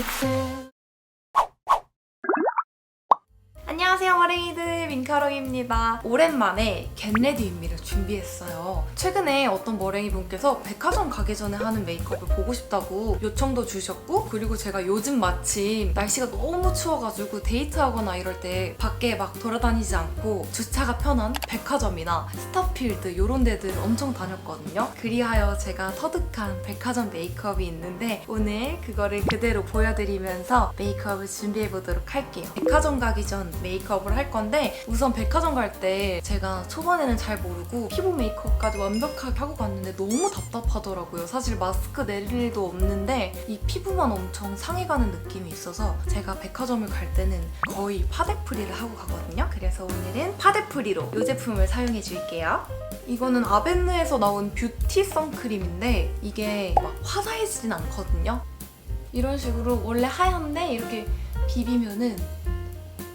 it. 안녕하세요, 머랭이드 민카롱입니다. 오랜만에 겟레디 윗미를 준비했어요. 최근에 어떤 머랭이 분께서 백화점 가기 전에 하는 메이크업을 보고 싶다고 요청도 주셨고, 그리고 제가 요즘 마침 날씨가 너무 추워가지고 데이트하거나 이럴 때 밖에 막 돌아다니지 않고 주차가 편한 백화점이나 스타필드 이런 데들 엄청 다녔거든요. 그리하여 제가 터득한 백화점 메이크업이 있는데 오늘 그거를 그대로 보여드리면서 메이크업을 준비해보도록 할게요. 백화점 가기 전 메이크업을 할 건데, 우선 백화점 갈 때 제가 초반에는 잘 모르고 피부 메이크업까지 완벽하게 하고 갔는데 너무 답답하더라고요. 사실 마스크 내릴 일도 없는데 이 피부만 엄청 상해가는 느낌이 있어서 제가 백화점을 갈 때는 거의 파데프리를 하고 가거든요. 그래서 오늘은 파데프리로 이 제품을 사용해 줄게요. 이거는 아벤느에서 나온 뷰티 선크림인데 이게 막 화사해지진 않거든요. 이런 식으로 원래 하얀데 이렇게 비비면은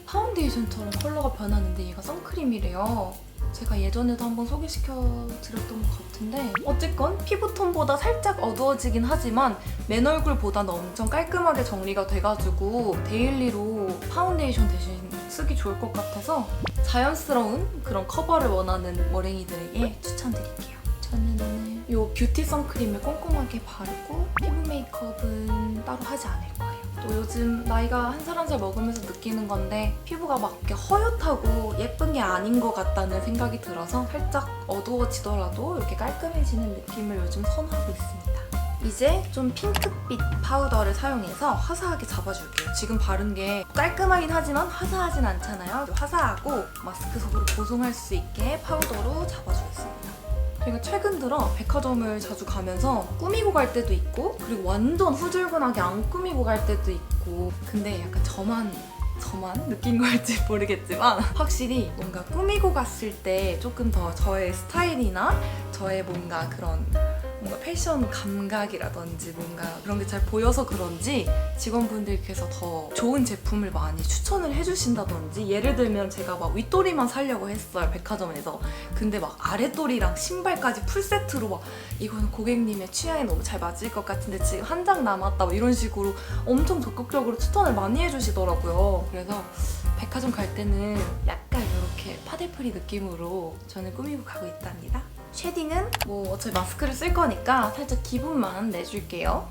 파운데이션처럼 컬러가 변하는데 얘가 선크림이래요. 제가 예전에도 한번 소개시켜드렸던 것 같은데, 어쨌건 피부톤보다 살짝 어두워지긴 하지만 맨 얼굴보다는 엄청 깔끔하게 정리가 돼가지고 데일리로 파운데이션 대신 쓰기 좋을 것 같아서 자연스러운 그런 커버를 원하는 머랭이들에게 추천드릴게요. 저는 오늘 이 뷰티 선크림을 꼼꼼하게 바르고 피부 메이크업은 따로 하지 않을 거예요. 또 요즘 나이가 한 살 한 살 먹으면서 느끼는 건데 피부가 막 이렇게 허옇하고 예쁜 게 아닌 것 같다는 생각이 들어서 살짝 어두워지더라도 이렇게 깔끔해지는 느낌을 요즘 선호하고 있습니다. 이제 좀 핑크빛 파우더를 사용해서 화사하게 잡아줄게요. 지금 바른 게 깔끔하긴 하지만 화사하진 않잖아요. 화사하고 마스크 속으로 보송할 수 있게 파우더로 잡아주겠습니다. 제가 최근 들어 백화점을 자주 가면서 꾸미고 갈 때도 있고, 그리고 완전 후줄근하게 안 꾸미고 갈 때도 있고, 근데 약간 저만 느낀 걸지 모르겠지만 확실히 뭔가 꾸미고 갔을 때 조금 더 저의 스타일이나 저의 뭔가 그런 패션 감각이라든지 뭔가 그런 게 잘 보여서 그런지 직원분들께서 더 좋은 제품을 많이 추천을 해주신다든지, 예를 들면 제가 막 윗도리만 사려고 했어요, 백화점에서. 근데 막 아랫도리랑 신발까지 풀세트로 막 이거는 고객님의 취향에 너무 잘 맞을 것 같은데 지금 한 장 남았다 뭐 이런 식으로 엄청 적극적으로 추천을 많이 해주시더라고요. 그래서 백화점 갈 때는 약간 이렇게 파데프리 느낌으로 저는 꾸미고 가고 있답니다. 쉐딩은 뭐 어차피 마스크를 쓸 거니까 살짝 기분만 내줄게요.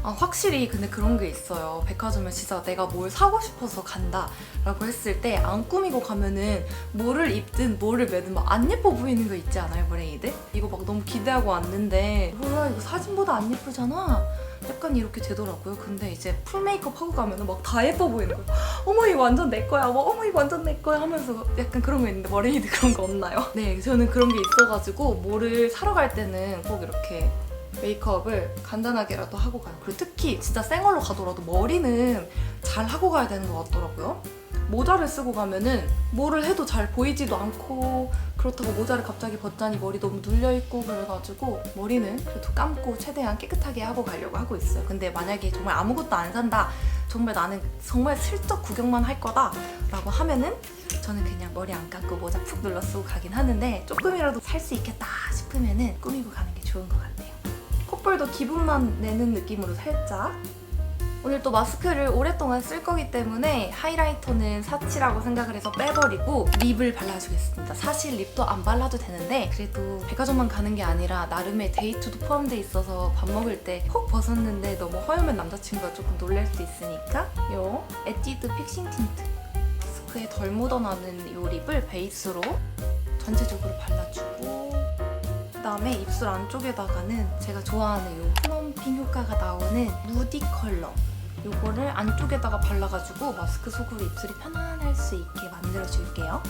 확실히 근데 그런 게 있어요. 백화점에 진짜 내가 뭘 사고 싶어서 간다 라고 했을 때 안 꾸미고 가면은 뭐를 입든 뭐를 매든 막 안 예뻐 보이는 거 있지 않아요, 머랭이들? 이거 막 너무 기대하고 왔는데 뭐야 이거 사진보다 안 예쁘잖아? 약간 이렇게 되더라고요. 근데 이제 풀 메이크업 하고 가면은 막 다 예뻐 보이는 거예요. 어머 이거 완전 내 거야, 뭐 어머 이거 완전 내 거야 하면서 약간 그런 거 있는데 머랭이들 그런 거 없나요? 네, 저는 그런 게 있어가지고 뭐를 사러 갈 때는 꼭 이렇게 메이크업을 간단하게라도 하고 가요. 그리고 특히 진짜 생얼로 가더라도 머리는 잘 하고 가야 되는 것 같더라고요. 모자를 쓰고 가면은 뭐를 해도 잘 보이지도 않고, 그렇다고 모자를 갑자기 벗자니 머리 너무 눌려있고, 그래가지고 머리는 그래도 감고 최대한 깨끗하게 하고 가려고 하고 있어요. 근데 만약에 정말 아무것도 안 산다, 정말 나는 정말 슬쩍 구경만 할 거다 라고 하면은 저는 그냥 머리 안 감고 모자 푹 눌러 쓰고 가긴 하는데, 조금이라도 살 수 있겠다 싶으면은 꾸미고 가는 게 좋은 것 같네요. 콧볼도 기분만 내는 느낌으로 살짝. 오늘 또 마스크를 오랫동안 쓸 거기 때문에 하이라이터는 사치라고 생각을 해서 빼버리고 립을 발라주겠습니다. 사실 립도 안 발라도 되는데 그래도 백화점만 가는 게 아니라 나름의 데이트도 포함돼 있어서 밥 먹을 때 콕 벗었는데 너무 허여면 남자친구가 조금 놀랄 수 있으니까 요 에뛰드 픽싱 틴트 마스크에 덜 묻어나는 요 립을 베이스로 전체적으로 발라주고, 그다음에 입술 안쪽에다가는 제가 좋아하는 요 플럼핑 효과가 나오는 무디 컬러, 요거를 안쪽에다가 발라가지고 마스크 속으로 입술이 편안할 수 있게 만들어줄게요.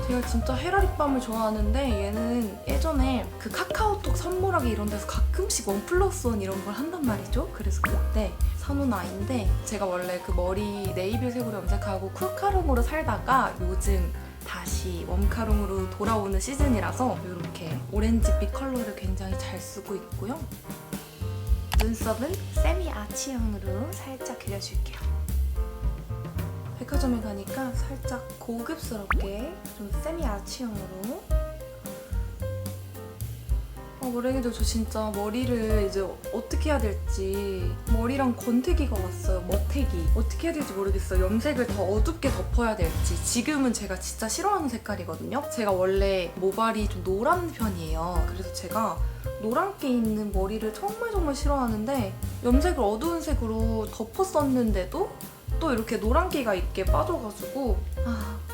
제가 진짜 헤라립밤을 좋아하는데 얘는 예전에 그 카카오톡 선물하기 이런 데서 가끔씩 1+1 이런 걸 한단 말이죠. 그래서 그때 사놓은 아이인데, 제가 원래 그 머리 네이비 색으로 염색하고 쿨카름으로 살다가 요즘 다시 웜카롱으로 돌아오는 시즌이라서 이렇게 오렌지빛 컬러를 굉장히 잘 쓰고 있고요. 눈썹은 세미 아치형으로 살짝 그려줄게요. 백화점에 가니까 살짝 고급스럽게 좀 세미 아치형으로 머랭이들 저 진짜 머리를 이제 어떻게 해야 될지 머리랑 권태기가 왔어요. 멋태기. 어떻게 해야 될지 모르겠어요. 염색을 더 어둡게 덮어야 될지. 지금은 제가 진짜 싫어하는 색깔이거든요. 제가 원래 모발이 좀 노란 편이에요. 그래서 제가 노랗게 있는 머리를 정말 싫어하는데 염색을 어두운 색으로 덮었었는데도 또 이렇게 노란기가 있게 빠져가지고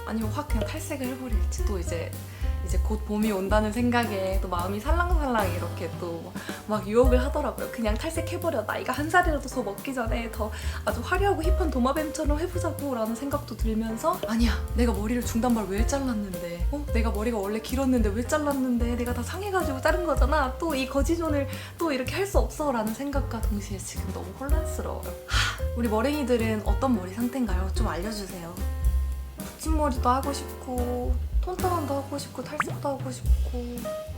아니면 확 그냥 탈색을 해버릴지. 또 이제 곧 봄이 온다는 생각에 또 마음이 살랑살랑 이렇게 또 막 유혹을 하더라고요. 그냥 탈색해버려. 나이가 한 살이라도 더 먹기 전에 더 아주 화려하고 힙한 도마뱀처럼 해보자고 라는 생각도 들면서 아니야, 내가 머리를 중단발 왜 잘랐는데, 내가 머리가 원래 길었는데 왜 잘랐는데, 내가 다 상해가지고 자른 거잖아. 또 이 거지존을 또 이렇게 할 수 없어 라는 생각과 동시에 지금 너무 혼란스러워요. 우리 머랭이들은 어떤 머리 상태인가요? 좀 알려주세요. 붙임머리도 하고 싶고 톤톤함도 하고 싶고 탈색도 하고 싶고.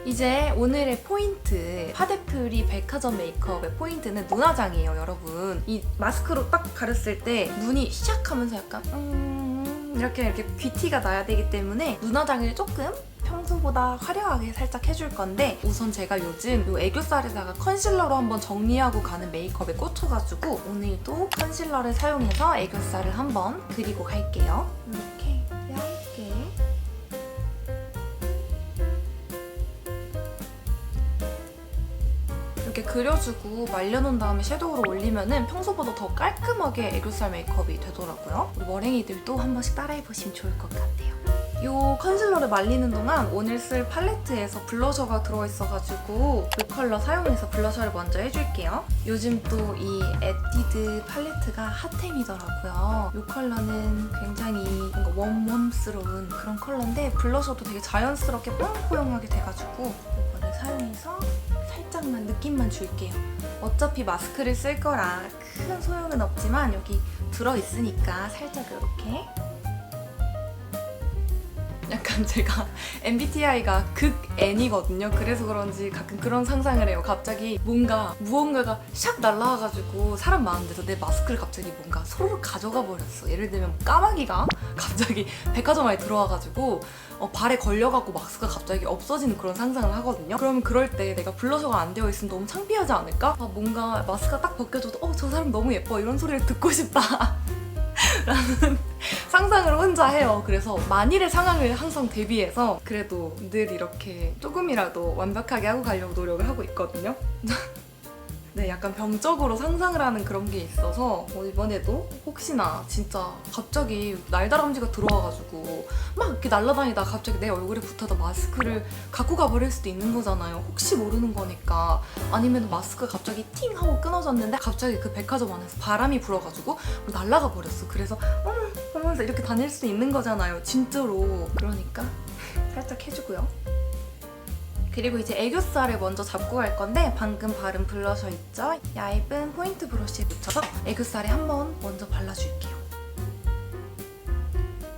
이제 오늘의 포인트, 파데프리 백화점 메이크업의 포인트는 눈화장이에요, 여러분. 이 마스크로 딱 가렸을 때 눈이 시작하면서 약간 이렇게 귀티가 나야 되기 때문에 눈화장을 조금 평소보다 화려하게 살짝 해줄 건데, 우선 제가 요즘 이 애교살에다가 컨실러로 한번 정리하고 가는 메이크업에 꽂혀가지고 오늘도 컨실러를 사용해서 애교살을 한번 그리고 갈게요. 이렇게 얇게. 이렇게 그려주고 말려놓은 다음에 섀도우로 올리면은 평소보다 더 깔끔하게 애교살 메이크업이 되더라고요. 우리 머랭이들도 한 번씩 따라해보시면 좋을 것 같아요. 이 컨실러를 말리는 동안 오늘 쓸 팔레트에서 블러셔가 들어있어가지고 이 컬러 사용해서 블러셔를 먼저 해줄게요. 요즘 또 이 에뛰드 팔레트가 핫템이더라고요. 이 컬러는 굉장히 뭔가 웜웜스러운 그런 컬러인데 블러셔도 되게 자연스럽게 뽀용뽀용하게 돼가지고 이거를 사용해서 살짝만 느낌만 줄게요. 어차피 마스크를 쓸 거라 큰 소용은 없지만 여기 들어있으니까 살짝 이렇게. 약간 제가 MBTI가 극 N이거든요. 그래서 그런지 가끔 그런 상상을 해요. 갑자기 무언가가 샥 날라와가지고 사람 많은데서 내 마스크를 갑자기 뭔가 소로를 가져가 버렸어. 예를 들면 까마귀가 갑자기 백화점 안에 들어와가지고 발에 걸려갖고 마스크가 갑자기 없어지는 그런 상상을 하거든요. 그러면 그럴 때 내가 블러셔가 안 되어 있으면 너무 창피하지 않을까? 뭔가 마스크가 딱 벗겨져도 저 사람 너무 예뻐 이런 소리를 듣고 싶다 라는 상상을 혼자 해요. 그래서 만일의 상황을 항상 대비해서 그래도 늘 이렇게 조금이라도 완벽하게 하고 가려고 노력을 하고 있거든요. 네, 약간 병적으로 상상을 하는 그런 게 있어서 이번에도 혹시나 진짜 갑자기 날다람쥐가 들어와가지고 막 이렇게 날아다니다 갑자기 내 얼굴에 붙어서 마스크를 갖고 가버릴 수도 있는 거잖아요. 혹시 모르는 거니까. 아니면 마스크가 갑자기 팅 하고 끊어졌는데 갑자기 그 백화점 안에서 바람이 불어가지고 날아가 버렸어. 그래서 하면서 이렇게 다닐 수도 있는 거잖아요. 진짜로. 그러니까 살짝 해주고요. 그리고 이제 애교살을 먼저 잡고 갈 건데 방금 바른 블러셔 있죠? 얇은 포인트 브러쉬에 묻혀서 애교살에 한번 먼저 발라줄게요.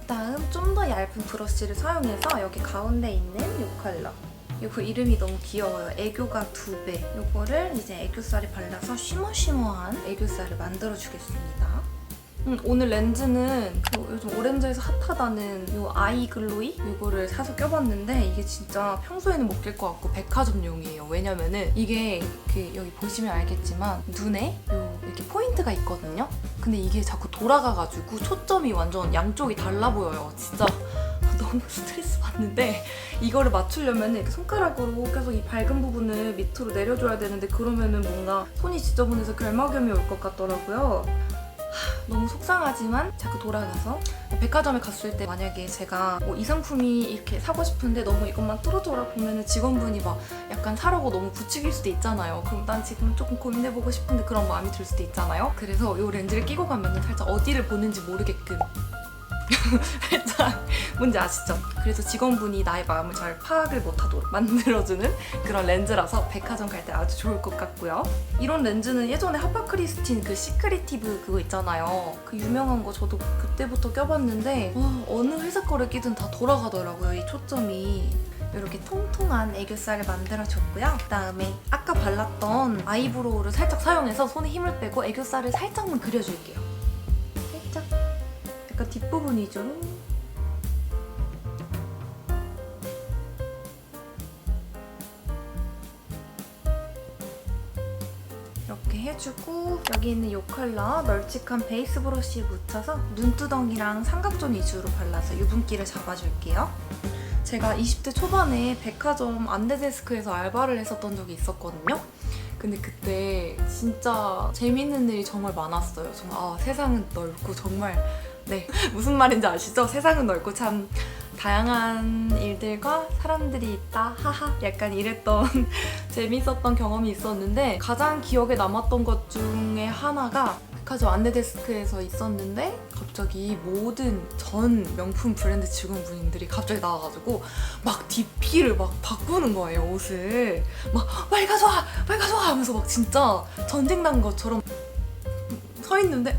그다음 좀 더 얇은 브러쉬를 사용해서 여기 가운데 있는 이 컬러. 이거 이름이 너무 귀여워요. 애교가 2배. 이거를 이제 애교살에 발라서 쉬머쉬머한 애교살을 만들어주겠습니다. 오늘 렌즈는 요즘 오렌지에서 핫하다는 이 아이 글로이? 이거를 사서 껴봤는데 이게 진짜 평소에는 못 낄 것 같고 백화점용이에요. 왜냐면은 이게 여기 보시면 알겠지만 눈에 이렇게 포인트가 있거든요? 근데 이게 자꾸 돌아가가지고 초점이 완전 양쪽이 달라 보여요. 진짜 너무 스트레스 받는데 이거를 맞추려면 이렇게 손가락으로 계속 이 밝은 부분을 밑으로 내려줘야 되는데 그러면은 뭔가 손이 지저분해서 결막염이 올 것 같더라고요. 너무 속상하지만 자꾸 돌아가서 백화점에 갔을 때 만약에 제가 이 상품이 이렇게 사고 싶은데 너무 이것만 뚫어져라 보면은 직원분이 막 약간 사라고 너무 부추길 수도 있잖아요. 그럼 난 지금 조금 고민해보고 싶은데 그런 마음이 들 수도 있잖아요. 그래서 이 렌즈를 끼고 가면은 살짝 어디를 보는지 모르게끔 살짝 뭔지 아시죠? 그래서 직원분이 나의 마음을 잘 파악을 못하도록 만들어주는 그런 렌즈라서 백화점 갈 때 아주 좋을 것 같고요. 이런 렌즈는 예전에 하파크리스틴 그 시크리티브 그거 있잖아요. 그 유명한 거 저도 그때부터 껴봤는데 어느 회사 거를 끼든 다 돌아가더라고요. 이 초점이. 이렇게 통통한 애교살을 만들어줬고요. 그다음에 아까 발랐던 아이브로우를 살짝 사용해서 손에 힘을 빼고 애교살을 살짝만 그려줄게요. 살짝. 약간 뒷부분이죠. 이렇게 해주고 여기 있는 이 컬러 널찍한 베이스 브러쉬에 묻혀서 눈두덩이랑 삼각존 위주로 발라서 유분기를 잡아줄게요. 제가 20대 초반에 백화점 안대데스크에서 알바를 했었던 적이 있었거든요. 근데 그때 진짜 재밌는 일이 정말 많았어요. 정말 세상은 넓고 정말 네 무슨 말인지 아시죠? 세상은 넓고 참 다양한 일들과 사람들이 있다 하하 약간 이랬던 재밌었던 경험이 있었는데 가장 기억에 남았던 것 중에 하나가 백화점 안대데스크에서 있었는데 갑자기 모든 전 명품 브랜드 직원분들이 갑자기 나와가지고 막 DP를 막 바꾸는 거예요. 옷을 막 빨리 가져와 빨리 가져와 하면서 막 진짜 전쟁 난 것처럼 서 있는데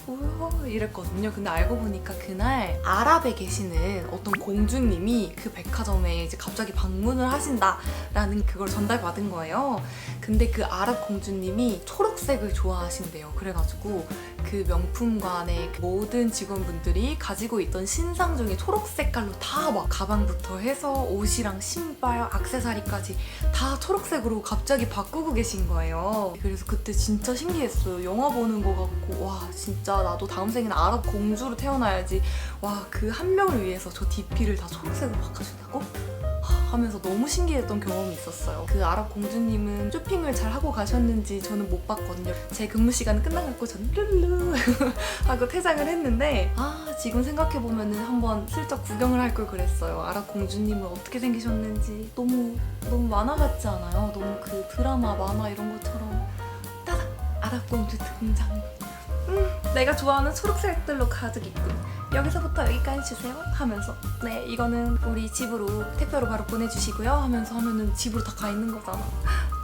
뭐야 이랬거든요. 근데 알고 보니까 그날 아랍에 계시는 어떤 공주님이 그 백화점에 이제 갑자기 방문을 하신다라는 그걸 전달받은 거예요. 근데 그 아랍 공주님이 초록색을 좋아하신대요. 그래가지고 그 명품관의 모든 직원분들이 가지고 있던 신상 중에 초록 색깔로 다 막 가방부터 해서 옷이랑 신발, 액세서리까지 다 초록색으로 갑자기 바꾸고 계신 거예요. 그래서 그때 진짜 신기했어요. 영화 보는 거 같고 와 진짜 나도 다음 생에는 아랍 공주로 태어나야지. 와 그 한 명을 위해서 저 DP를 다 초록색으로 바꿔준다고? 하면서 너무 신기했던 경험이 있었어요. 그 아랍 공주님은 쇼핑을 잘 하고 가셨는지 저는 못 봤거든요. 제 근무 시간은 끝나갖고 저는 룰루 하고 퇴장을 했는데 지금 생각해보면 한번 슬쩍 구경을 할 걸 그랬어요. 아랍 공주님은 어떻게 생기셨는지 너무 만화 같지 않아요? 너무 그 드라마, 만화 이런 것처럼 따닥! 아랍 공주 등장. 내가 좋아하는 초록색들로 가득 있군. 여기서부터 여기까지 주세요 하면서 네 이거는 우리 집으로 택배로 바로 보내주시고요 하면서 하면은 집으로 다 가 있는 거잖아.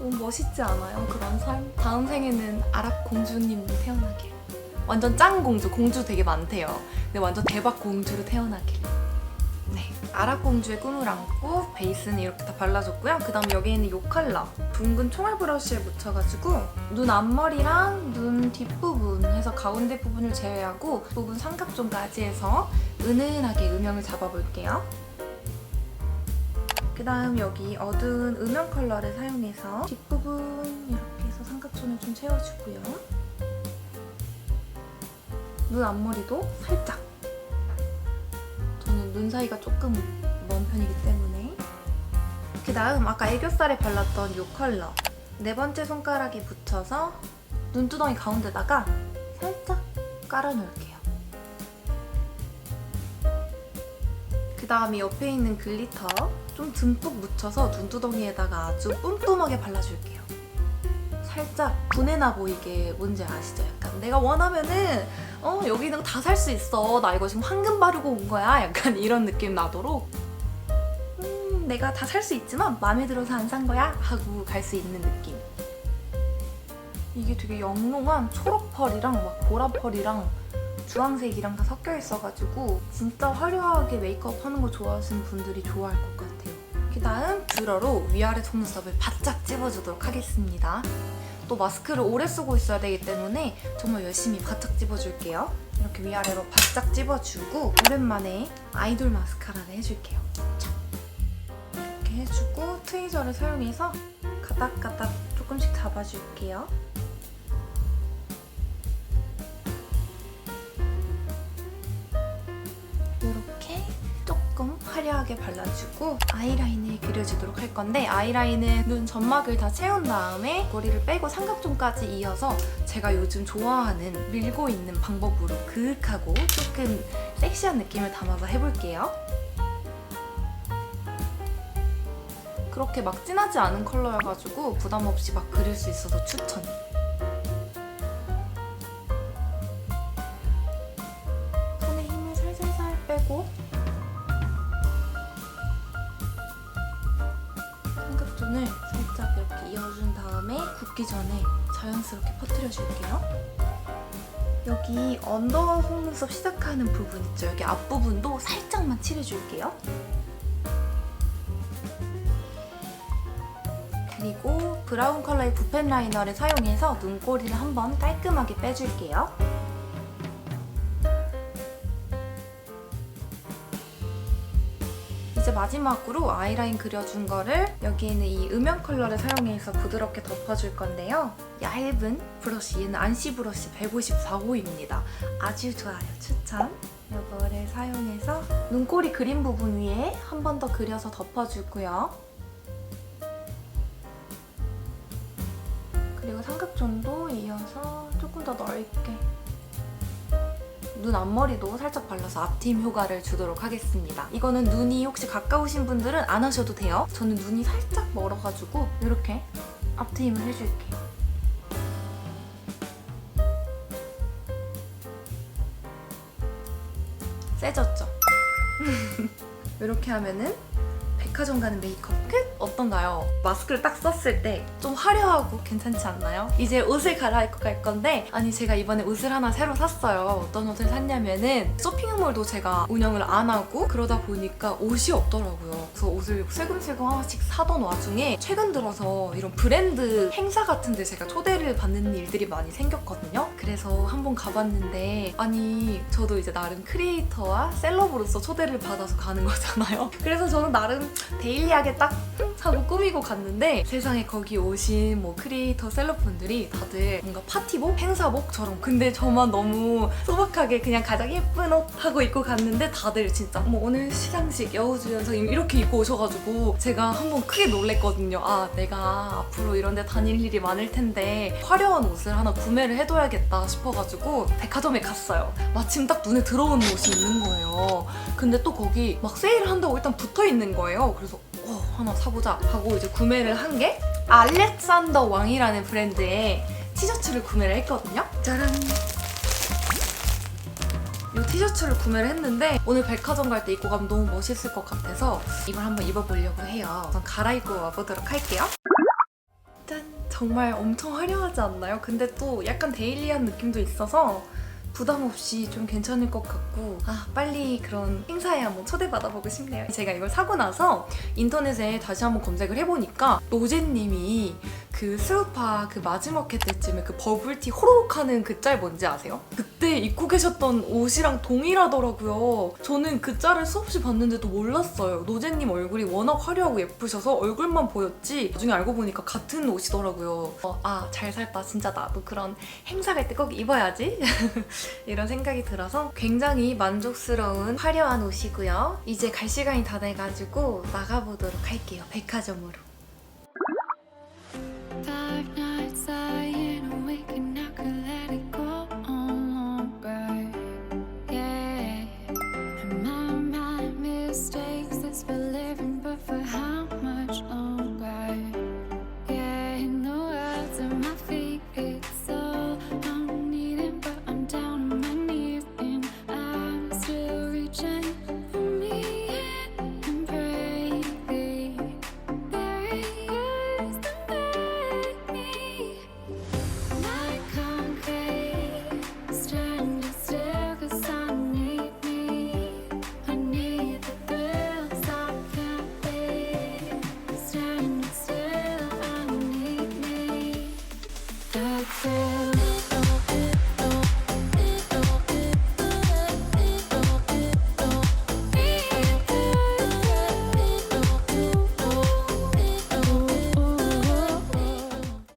너무 멋있지 않아요? 그런 삶? 다음 생에는 아랍 공주님으로 태어나길. 완전 짱 공주 되게 많대요. 근데 완전 대박 공주로 태어나길. 네, 아랍 공주의 꿈을 안고 베이스는 이렇게 다 발라줬고요. 그 다음 여기 있는 이 컬러 둥근 총알 브러쉬에 묻혀가지고 눈 앞머리랑 눈 뒷부분 해서 가운데 부분을 제외하고 부분 삼각존까지 해서 은은하게 음영을 잡아볼게요. 그 다음 여기 어두운 음영 컬러를 사용해서 뒷부분 이렇게 해서 삼각존을 좀 채워주고요. 눈 앞머리도 살짝 눈 사이가 조금 먼 편이기 때문에 그 다음 아까 애교살에 발랐던 이 컬러 네 번째 손가락에 붙여서 눈두덩이 가운데다가 살짝 깔아놓을게요. 그 다음에 옆에 있는 글리터 좀 듬뿍 묻혀서 눈두덩이에다가 아주 뿜뿜하게 발라줄게요. 살짝 분해나 보이게 뭔지 아시죠? 약간 내가 원하면은 여기 있는 거 다 살 수 있어. 나 이거 지금 황금 바르고 온 거야. 약간 이런 느낌 나도록 내가 다 살 수 있지만 마음에 들어서 안 산 거야 하고 갈 수 있는 느낌. 이게 되게 영롱한 초록 펄이랑 막 보라 펄이랑 주황색이랑 다 섞여 있어가지고 진짜 화려하게 메이크업 하는 거 좋아하시는 분들이 좋아할 것 같아요. 그 다음 뷰러로 위아래 속눈썹을 바짝 찝어주도록 하겠습니다. 또 마스크를 오래 쓰고 있어야 되기 때문에 정말 열심히 바짝 찝어줄게요. 이렇게 위아래로 바짝 찝어주고 오랜만에 아이돌 마스카라를 해줄게요. 이렇게 해주고 트위저를 사용해서 가닥가닥 조금씩 잡아줄게요. 이렇게 조금 화려하게 발라주고 아이라인을 그려주도록 할 건데 아이라인은 눈 점막을 다 채운 다음에 머리를 빼고 삼각존까지 이어서 제가 요즘 좋아하는 밀고 있는 방법으로 그윽하고 조금 섹시한 느낌을 담아서 해볼게요. 그렇게 막 진하지 않은 컬러여가지고 부담 없이 막 그릴 수 있어서 추천! 손에 힘을 살살살 빼고 삼각존을 살짝 이렇게 이어준 다음에 굳기 전에 자연스럽게 퍼뜨려줄게요. 여기 언더 속눈썹 시작하는 부분 있죠? 여기 앞부분도 살짝만 칠해줄게요. 그리고 브라운 컬러의 붓펜 라이너를 사용해서 눈꼬리를 한번 깔끔하게 빼줄게요. 이제 마지막으로 아이라인 그려준 거를 여기 있는 이 음영 컬러를 사용해서 부드럽게 덮어줄 건데요. 얇은 브러쉬, 얘는 안시 브러쉬 154호입니다. 아주 좋아요. 추천! 이거를 사용해서 눈꼬리 그린 부분 위에 한 번 더 그려서 덮어주고요. 그리고 삼각존도 이어서 조금 더 넓게 눈 앞머리도 살짝 발라서 앞트임 효과를 주도록 하겠습니다. 이거는 눈이 혹시 가까우신 분들은 안 하셔도 돼요. 저는 눈이 살짝 멀어가지고 이렇게 앞트임을 해줄게요. 세졌죠? 이렇게 하면은 백화점 가는 메이크업 끝! 어떤가요? 마스크를 딱 썼을 때 좀 화려하고 괜찮지 않나요? 이제 옷을 갈아입고 갈 건데 아니 제가 이번에 옷을 하나 새로 샀어요. 어떤 옷을 샀냐면은 쇼핑몰도 제가 운영을 안 하고 그러다 보니까 옷이 없더라고요. 그래서 옷을 슬금슬금 하나씩 사던 와중에 최근 들어서 이런 브랜드 행사 같은 데 제가 초대를 받는 일들이 많이 생겼거든요. 그래서 한번 가봤는데 아니 저도 이제 나름 크리에이터와 셀럽으로서 초대를 받아서 가는 거잖아요. 그래서 저는 나름 데일리하게 딱 하고 꾸미고 갔는데 세상에 거기 오신 뭐 크리에이터 셀럽분들이 다들 뭔가 파티복, 행사복처럼 근데 저만 너무 소박하게 그냥 가장 예쁜 옷 하고 입고 갔는데 다들 진짜 뭐 오늘 시상식 여우주연상 이렇게 입고 오셔가지고 제가 한번 크게 놀랬거든요. 아 내가 앞으로 이런 데 다닐 일이 많을 텐데 화려한 옷을 하나 구매를 해둬야겠다 싶어가지고 백화점에 갔어요. 마침 딱 눈에 들어오는 옷이 있는 거예요. 근데 또 거기 막 세일을 한다고 일단 붙어 있는 거예요. 그래서 하나 사보자 하고 이제 구매를 한 게 알렉산더 왕이라는 브랜드의 티셔츠를 구매를 했거든요. 짜란! 이 티셔츠를 구매를 했는데 오늘 백화점 갈 때 입고 가면 너무 멋있을 것 같아서 이걸 한번 입어보려고 해요. 우선 갈아입고 와보도록 할게요. 짠! 정말 엄청 화려하지 않나요? 근데 또 약간 데일리한 느낌도 있어서 부담 없이 좀 괜찮을 것 같고 빨리 그런 행사에 한번 초대받아보고 싶네요. 제가 이걸 사고 나서 인터넷에 다시 한번 검색을 해보니까 노제님이 그 스우파 그 마지막 회 때쯤에 그 버블티 호로록 하는 그 짤 뭔지 아세요? 그때 입고 계셨던 옷이랑 동일하더라고요. 저는 그 짤을 수없이 봤는데도 몰랐어요. 노제님 얼굴이 워낙 화려하고 예쁘셔서 얼굴만 보였지 나중에 알고 보니까 같은 옷이더라고요. 잘 살다. 진짜 나도 그런 행사 갈 때 꼭 입어야지. 이런 생각이 들어서 굉장히 만족스러운 화려한 옷이고요. 이제 갈 시간이 다 돼가지고 나가보도록 할게요. 백화점으로.